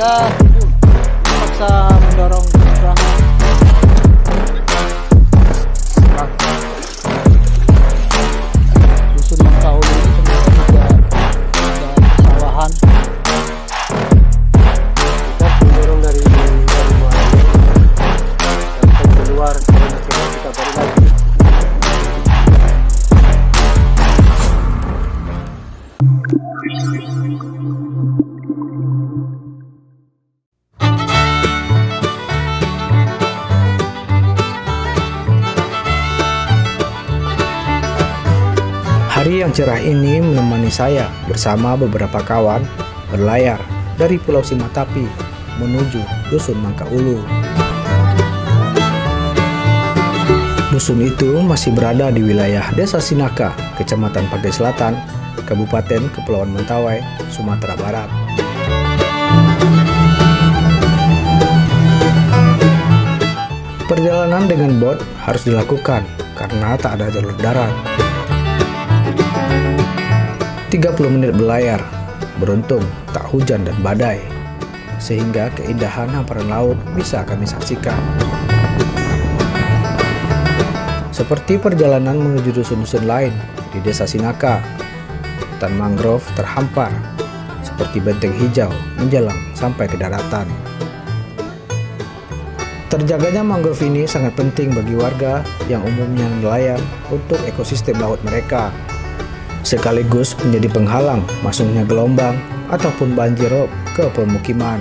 kita paksa mendorong perahu. Dusun Mangkaulu ini ternyata juga ada pesawahan. Kita mendorong dari luar sampai keluar karena kita baru lagi. Hari yang cerah ini menemani saya bersama beberapa kawan berlayar dari Pulau Simatapi menuju Dusun Mangkaulu. Dusun itu masih berada di wilayah Desa Sinaka, Kecamatan Pantai Selatan, Kabupaten Kepulauan Mentawai, Sumatera Barat. Perjalanan dengan bot harus dilakukan karena tak ada jalur darat. 30 menit berlayar, beruntung tak hujan dan badai, sehingga keindahan hamparan laut bisa kami saksikan. Seperti perjalanan menuju dusun-dusun lain di Desa Sinaka, hutan mangrove terhampar seperti benteng hijau menjelang sampai ke daratan. Terjaganya mangrove ini sangat penting bagi warga yang umumnya nelayan untuk ekosistem laut mereka, sekaligus menjadi penghalang masuknya gelombang ataupun banjir rob ke pemukiman.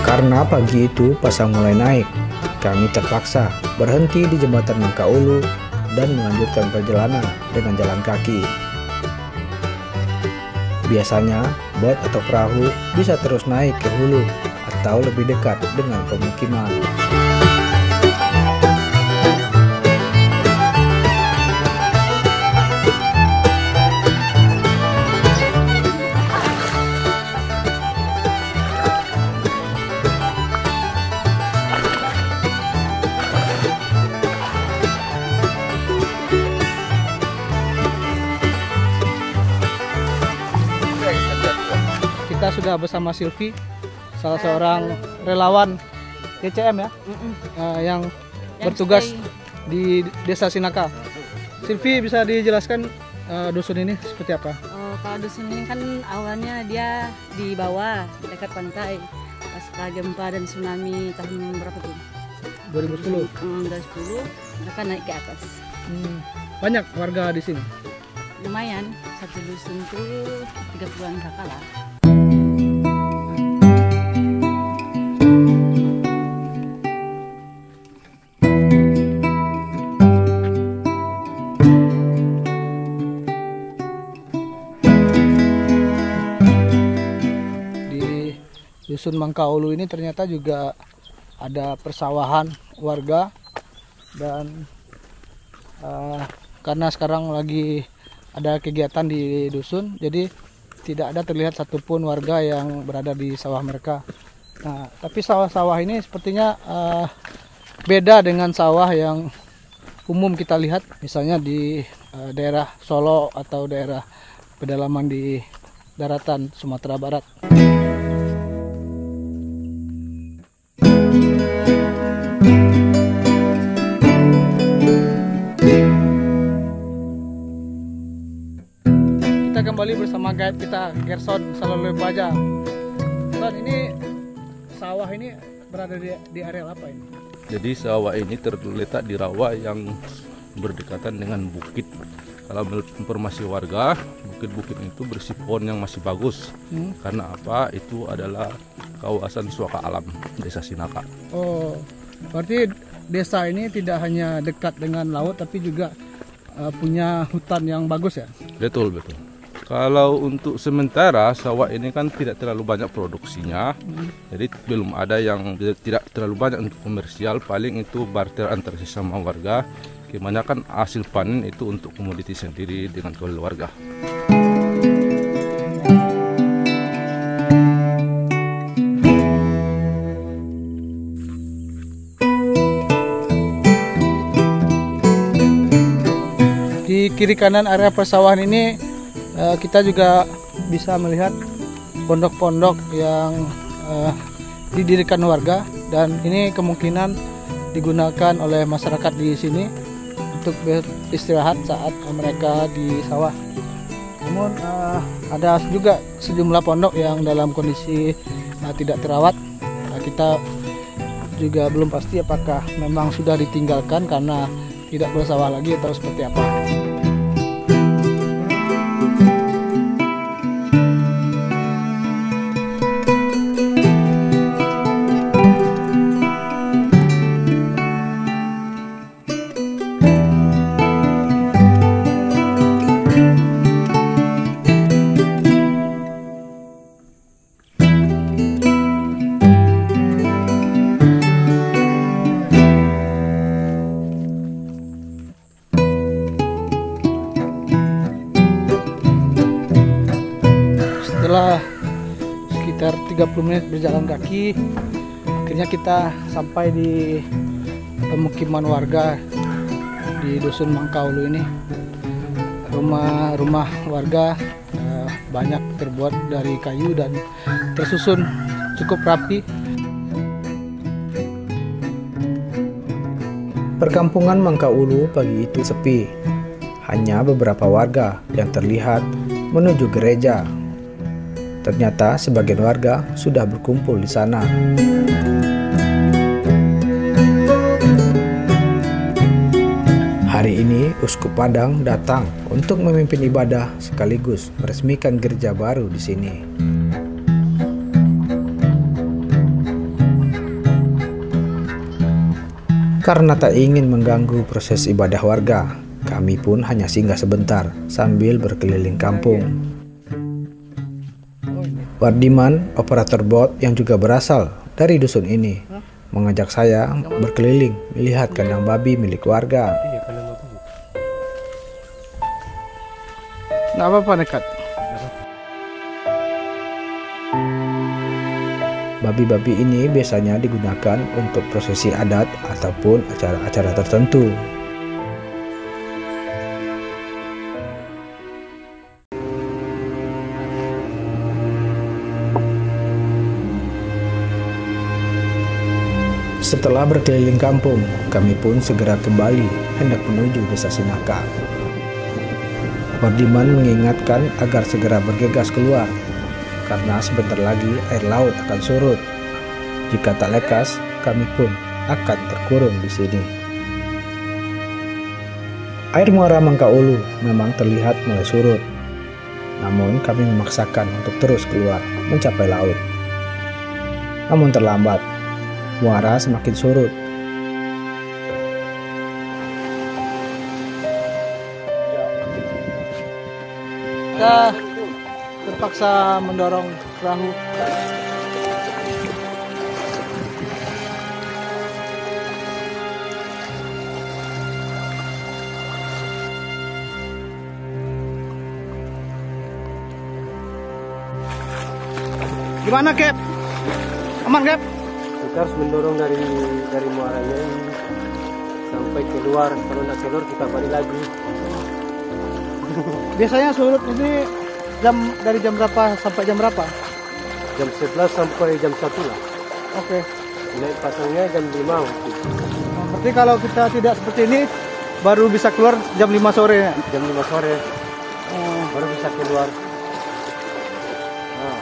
Karena pagi itu pasang mulai naik, kami terpaksa berhenti di jembatan Mangkaulu dan melanjutkan perjalanan dengan jalan kaki. Biasanya, bot atau perahu bisa terus naik ke hulu atau lebih dekat dengan pemukiman. Kita sudah bersama Silvi, salah seorang relawan DCM ya, yang bertugas di Desa Sinaka. Silvi, bisa dijelaskan dusun ini seperti apa? Kalau dusun ini kan awalnya dia di bawah dekat pantai, pasca gempa dan tsunami tahun berapa tuh? 2010. 2010 mereka naik ke atas. Banyak warga di sini. Lumayan, satu dusun tuh 30-an kakak lah. Dusun Mangkaulu ini ternyata juga ada persawahan warga, dan karena sekarang lagi ada kegiatan di dusun, jadi tidak ada terlihat satupun warga yang berada di sawah mereka. Nah, tapi sawah-sawah ini sepertinya beda dengan sawah yang umum kita lihat, misalnya di daerah Solo atau daerah pedalaman di daratan Sumatera Barat. Kita kembali bersama guide kita, Gerson Salolobaja. Gerson, ini sawah ini berada di area apa ini? Jadi sawah ini terletak di rawa yang berdekatan dengan bukit. Kalau menurut informasi warga, bukit-bukit itu bersih pohon yang masih bagus. Karena apa? Itu adalah kawasan suaka alam Desa Sinaka. Oh, berarti desa ini tidak hanya dekat dengan laut, tapi juga punya hutan yang bagus ya? Betul, betul. Kalau untuk sementara sawah ini kan tidak terlalu banyak produksinya, jadi belum ada yang tidak terlalu banyak untuk komersial, paling itu barter antar sesama warga. Gimana kan hasil panen itu untuk komoditi sendiri dengan keluarga. Di kiri kanan area persawahan ini kita juga bisa melihat pondok-pondok yang didirikan warga, dan ini kemungkinan digunakan oleh masyarakat di sini untuk beristirahat saat mereka di sawah. Namun ada juga sejumlah pondok yang dalam kondisi tidak terawat. Kita juga belum pasti apakah memang sudah ditinggalkan karena tidak bersawah lagi atau seperti apa. Setelah sekitar 30 menit berjalan kaki, akhirnya kita sampai di pemukiman warga di Dusun Mangkaulu ini. Rumah-rumah warga banyak terbuat dari kayu dan tersusun cukup rapi. Perkampungan Mangkaulu pagi itu sepi. Hanya beberapa warga yang terlihat menuju gereja. Ternyata sebagian warga sudah berkumpul di sana. Hari ini Uskup Padang datang untuk memimpin ibadah sekaligus meresmikan gereja baru di sini. Karena tak ingin mengganggu proses ibadah warga, kami pun hanya singgah sebentar sambil berkeliling kampung. Wardiman, operator bot yang juga berasal dari dusun ini, mengajak saya berkeliling melihat kandang babi milik warga. Nggak apa-apa nekat. Babi-babi ini biasanya digunakan untuk prosesi adat ataupun acara-acara tertentu. Setelah berkeliling kampung, kami pun segera kembali hendak menuju desa Sinaka. Wardiman mengingatkan agar segera bergegas keluar, karena sebentar lagi air laut akan surut. Jika tak lekas, kami pun akan terkurung di sini. Air muara Mangkaulu memang terlihat mulai surut, namun kami memaksakan untuk terus keluar mencapai laut. Namun terlambat. Muara semakin surut. Kita terpaksa mendorong perahu. Gimana, Kep? Aman, Kep? Kita harus mendorong dari muaranya ini sampai keluar. Kalau nak keluar kita balik lagi. Biasanya surut ini dari jam berapa sampai jam berapa? Jam 11 sampai jam 1 lah. Oke. Naik pasangnya jam 5. Berarti kalau kita tidak seperti ini baru bisa keluar jam 5 sore ya? Jam 5 sore baru bisa keluar. Nah.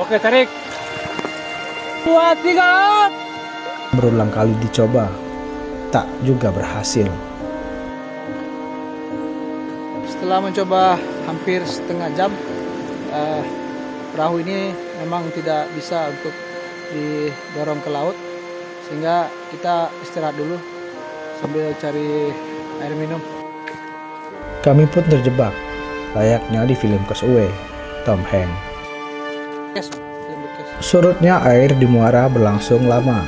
Oke, tarik. 2, 3. Berulang kali dicoba, tak juga berhasil. Setelah mencoba hampir setengah jam, perahu ini memang tidak bisa untuk didorong ke laut, sehingga kita istirahat dulu sambil cari air minum. Kami pun terjebak, layaknya di film Castaway, Tom Hanks. Surutnya air di muara berlangsung lama,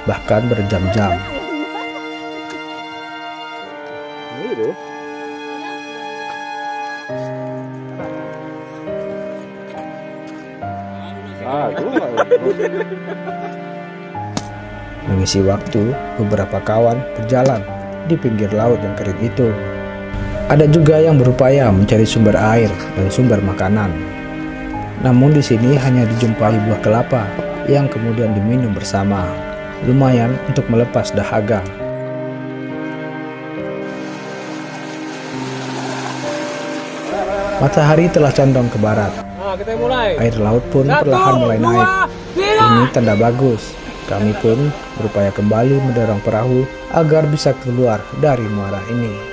bahkan berjam-jam. Mengisi waktu, beberapa kawan berjalan di pinggir laut yang kering itu. Ada juga yang berupaya mencari sumber air dan sumber makanan. Namun di sini hanya dijumpai buah kelapa yang kemudian diminum bersama. Lumayan untuk melepas dahaga. Matahari telah condong ke barat. Air laut pun perlahan mulai naik. Ini tanda bagus. Kami pun berupaya kembali mendorong perahu agar bisa keluar dari muara ini.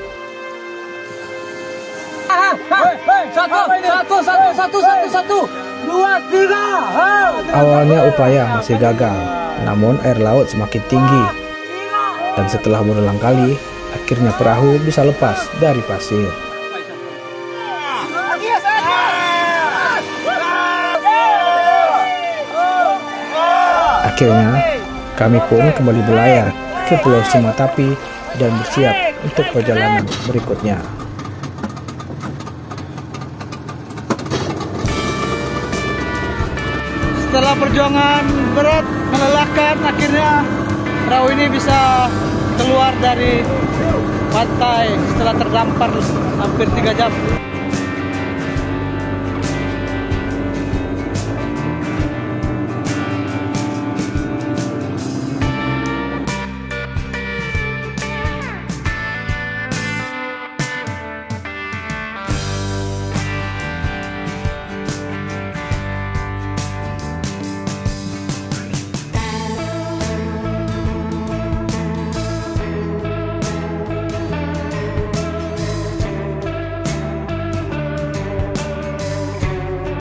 Satu, 2, 3. Awalnya upaya masih gagal, namun air laut semakin tinggi. Dan setelah berulang kali, akhirnya perahu bisa lepas dari pasir. Akhirnya, kami pun kembali berlayar ke Pulau Simatapi dan bersiap untuk perjalanan berikutnya. Setelah perjuangan berat, melelahkan, akhirnya perahu ini bisa keluar dari pantai setelah terdampar hampir 3 jam.